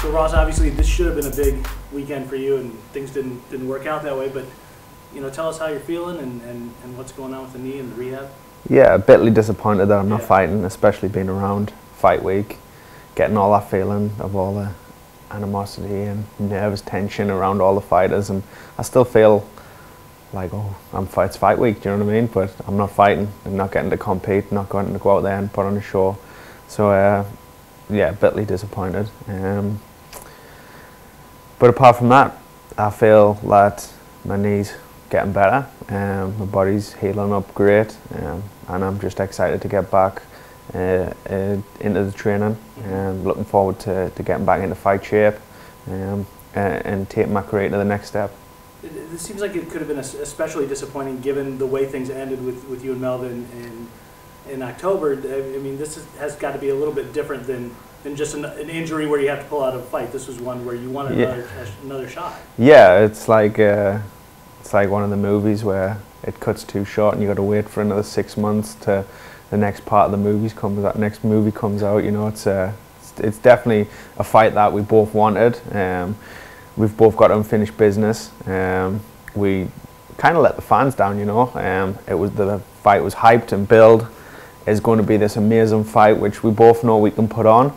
So Ross, obviously this should have been a big weekend for you, and things didn't work out that way. But tell us how you're feeling and what's going on with the knee and the rehab. Yeah, a bitly disappointed that I'm not fighting, especially being around fight week, getting all that feeling of all the animosity and nervous tension around all the fighters, and I still feel like, oh, it's fight week, do you know what I mean? But I'm not fighting, I'm not getting to compete, not going to go out there and put on a show. So yeah, bitly disappointed. But apart from that, I feel that my knee's getting better, my body's healing up great, and I'm just excited to get back into the training, looking forward to getting back into fight shape, and taking my career to the next step. It seems like it could have been especially disappointing given the way things ended with you and Melvin in October. I mean, this has got to be a little bit different than just an injury where you have to pull out of a fight. This was one where you wanted another shot. Yeah, it's like one of the movies where it cuts too short and you got to wait for another 6 months to the next part of the movie comes out. It's definitely a fight that we both wanted. We've both got unfinished business. We kind of let the fans down, the fight was hyped and billed. Is going to be this amazing fight, which we both know we can put on.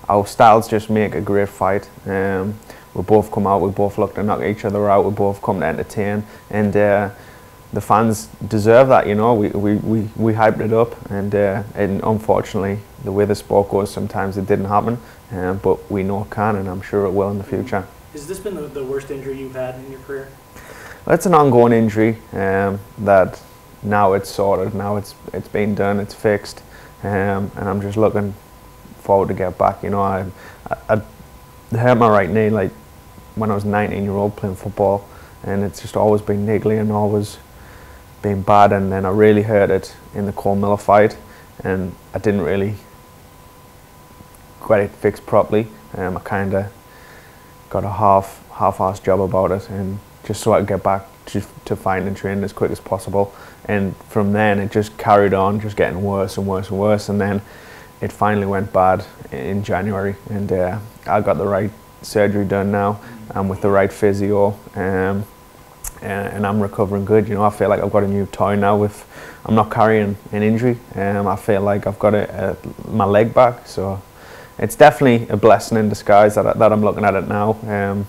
Our styles just make a great fight. We both come out, we both look to knock each other out, we both come to entertain, and the fans deserve that, We hyped it up, and unfortunately, the way the sport goes, sometimes it didn't happen, but we know it can, and I'm sure it will in the future. Has this been the worst injury you've had in your career? Well, it's an ongoing injury that now it's sorted, now it's been done, it's fixed, and I'm just looking forward to get back. I hurt my right knee like when I was 19-year-old playing football, and it's just always been niggly and always been bad, and then I really hurt it in the Cole Miller fight, and I didn't really get it fixed properly. I kind of got a half-assed job about it, and just so I could get back to fighting and training as quick as possible. And from then it just carried on, just getting worse and worse and worse, and then it finally went bad in January, and I got the right surgery done now. I'm with the right physio, and I'm recovering good. I feel like I've got a new toy now. I'm not carrying an injury. I feel like I've got my leg back, so it's definitely a blessing in disguise that I'm looking at it now.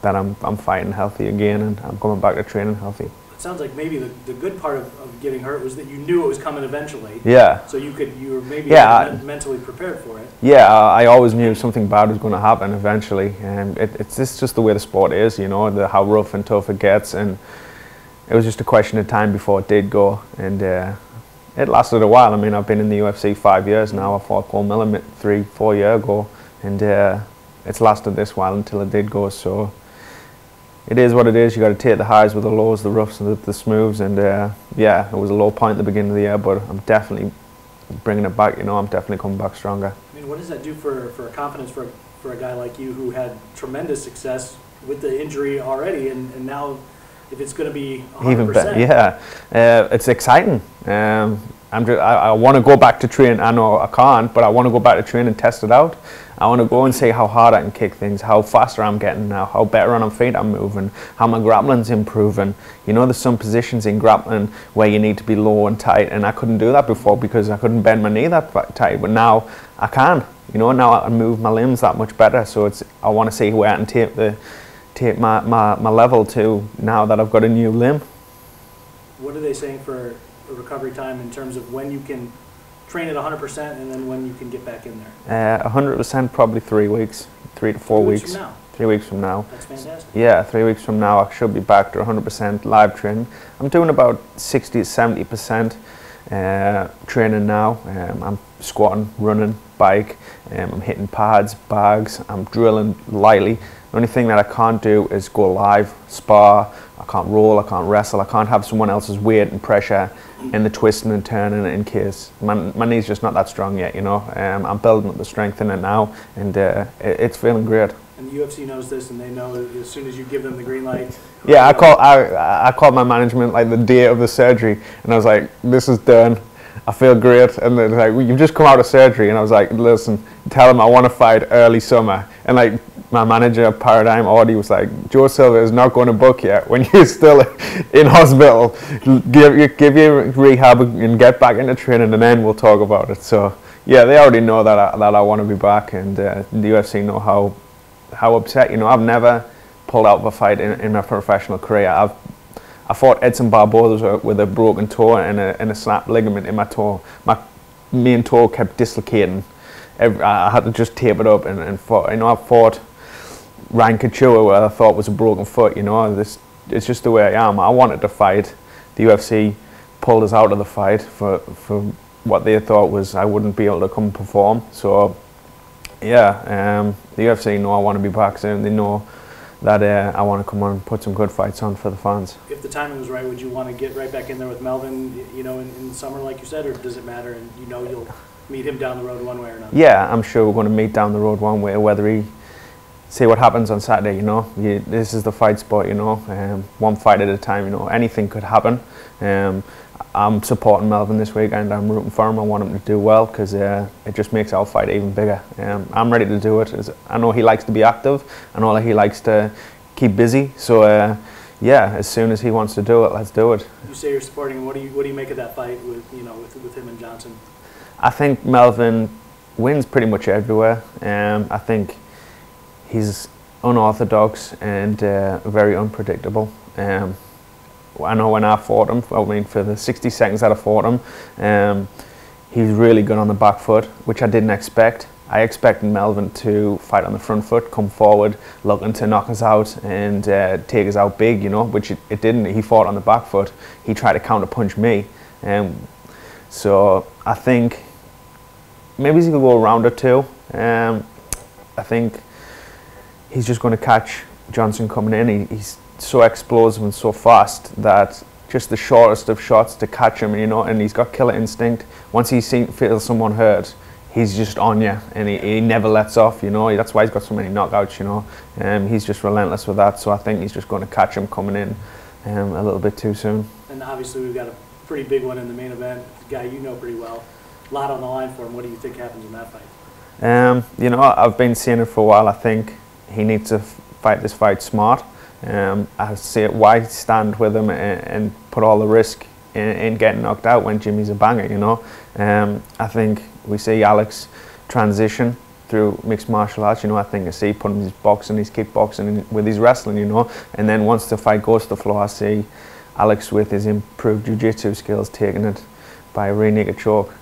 That I'm fighting healthy again, and I'm coming back to training healthy. It sounds like maybe the good part of getting hurt was that you knew it was coming eventually. Yeah. So you were maybe mentally prepared for it. Yeah, I always knew something bad was going to happen eventually, and it's just the way the sport is, how rough and tough it gets, and it was just a question of time before it did go, and it lasted a while. I mean, I've been in the UFC 5 years now. I fought Cole Miller 3-4 years ago, and it's lasted this while until it did go. So it is what it is. You got to take the highs with the lows, the roughs and the smooths, and yeah, it was a low point at the beginning of the year, but I'm definitely bringing it back. I'm definitely coming back stronger. I mean, what does that do for confidence for a guy like you who had tremendous success with the injury already, and now if it's going to be 100%? Even better, yeah. It's exciting. I want to go back to train. I know I can't, but I want to go back to train and test it out. I want to go and see how hard I can kick things, how faster I'm getting now, how better on my feet I'm moving, how my grappling's improving. There's some positions in grappling where you need to be low and tight, and I couldn't do that before because I couldn't bend my knee that tight, but now I can. Now I can move my limbs that much better, so I want to see where I can take my level to now that I've got a new limb. What are they saying for a recovery time in terms of when you can train at 100% and then when you can get back in there? 100% probably 3 weeks, 3 to 4 weeks. 3 weeks from now? 3 weeks from now. That's fantastic. Yeah, 3 weeks from now I should be back to 100% live training. I'm doing about 60 to 70% training now. I'm squatting, running, bike, I'm hitting pads, bags, I'm drilling lightly. The only thing that I can't do is go live, spar. I can't roll, I can't wrestle, I can't have someone else's weight and pressure in the twisting and turning in case. My knee's just not that strong yet, I'm building up the strength in it now, and it's feeling great. And the UFC knows this, and they know as soon as you give them the green light. Yeah, I called my management like the day of the surgery, and I was like, "This is done. I feel great." And they're like, well, "You've just come out of surgery," and I was like, "Listen, tell them I want to fight early summer." And like my manager, Paradigm Audi, was like, "Joe Silva is not going to book yet when you're still in hospital. Give your rehab and get back into training, and then we'll talk about it." So yeah, they already know that I want to be back, and the UFC know how upset. You know, I've never pulled out of a fight in my professional career. I fought Edson Barboza with a broken toe and a snapped ligament in my toe. My main toe kept dislocating. I had to just tape it up and fought. You know, I fought Ryan Couture, where I thought was a broken foot. You know, it's just the way I am. I wanted to fight. The UFC pulled us out of the fight for what they thought was I wouldn't be able to come perform. So yeah, the UFC know I want to be back soon. They know that I want to come on and put some good fights on for the fans. If the timing was right, would you want to get right back in there with Melvin, you know, in the summer like you said, or does it matter and you know you'll meet him down the road one way or another? Yeah, I'm sure we're going to meet down the road one way, whether he see what happens on Saturday. You know, this is the fight sport. You know, one fight at a time. You know, anything could happen. I'm supporting Melvin this weekend. I'm rooting for him. I want him to do well because it just makes our fight even bigger. I'm ready to do it. I know he likes to be active. I know he likes to keep busy. So yeah, as soon as he wants to do it, let's do it. You say you're supporting him. What do you make of that fight with with him and Johnson? I think Melvin wins pretty much everywhere. I think he's unorthodox and very unpredictable. I know when I fought him, I mean for the 60 seconds that I fought him, he's really good on the back foot, which I didn't expect. I expected Melvin to fight on the front foot, come forward, looking to knock us out and take us out big, you know, which it didn't. He fought on the back foot. He tried to counter punch me. So I think maybe he's going to go a round or two. I think he's just going to catch Johnson coming in. He's so explosive and so fast that just the shortest of shots to catch him, you know, and he's got killer instinct. Once he feels someone hurt, he's just on you, and he never lets off, you know. That's why he's got so many knockouts, you know. He's just relentless with that, so I think he's just going to catch him coming in a little bit too soon. And obviously we've got a pretty big one in the main event, a guy you know pretty well. A lot on the line for him. What do you think happens in that fight? You know, I've been seeing it for a while. I think he needs to fight this fight smart. I see it, why stand with him and put all the risk in getting knocked out when Jimmy's a banger, you know. I think we see Alex transition through mixed martial arts, you know. I think I see putting his boxing, his kickboxing with his wrestling, you know. And then once the fight goes to the floor, I see Alex with his improved jiu-jitsu skills taking it by a rear naked choke.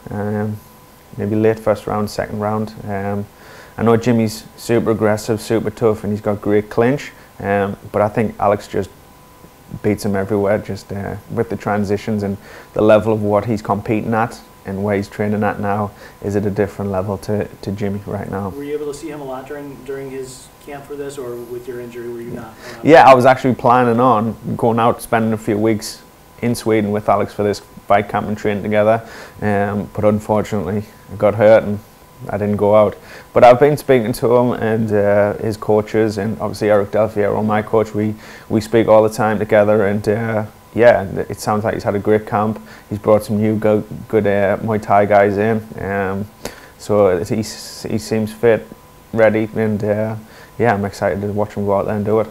Maybe late first round, second round. I know Jimmy's super aggressive, super tough, and he's got great clinch. But I think Alex just beats him everywhere, just with the transitions and the level of what he's competing at and where he's training at now is at a different level to Jimmy right now. Were you able to see him a lot during his camp for this, or with your injury were you not? Yeah, I was actually planning on going out, spending a few weeks in Sweden with Alex for this fight camp and training together, but unfortunately I got hurt and I didn't go out. But I've been speaking to him and his coaches, and obviously Eric Del Fierro, my coach. We speak all the time together, and yeah, it sounds like he's had a great camp. He's brought some new good Muay Thai guys in, so he seems fit, ready, and yeah, I'm excited to watch him go out there and do it.